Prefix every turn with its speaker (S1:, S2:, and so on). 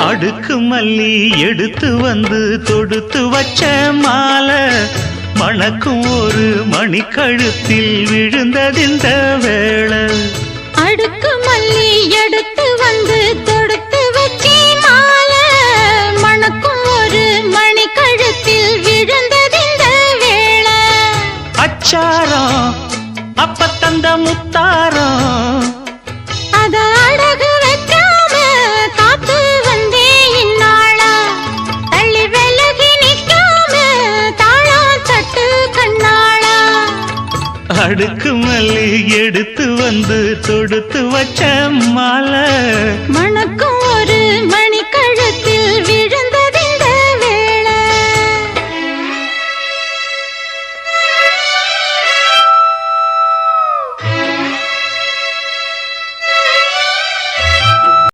S1: அடுக்கு மல்லி எடுத்து வந்து தொடுத்து வச்ச மாலை மணக்கும் ஒரு மணிக்கழுத்தில் விழுந்ததிந்த வேளை
S2: அடுக்கு மல்லி எடுத்து வந்து தொடுத்து வச்ச மாலை மணக்கும் ஒரு மணிக்கழுத்தில் விழுந்ததிந்த வேளை
S1: அச்சாரம் அப்ப தந்த முத்தாரம்
S2: அத அழகு வைக்காம காத்து வந்தே இந்நாளா தள்ளி விலகி நிற்காம தாளம் தட்டு கண்ணாளா
S1: அடுக்கு மல்லி எடுத்து வந்து தொடுத்து வச்ச மாலை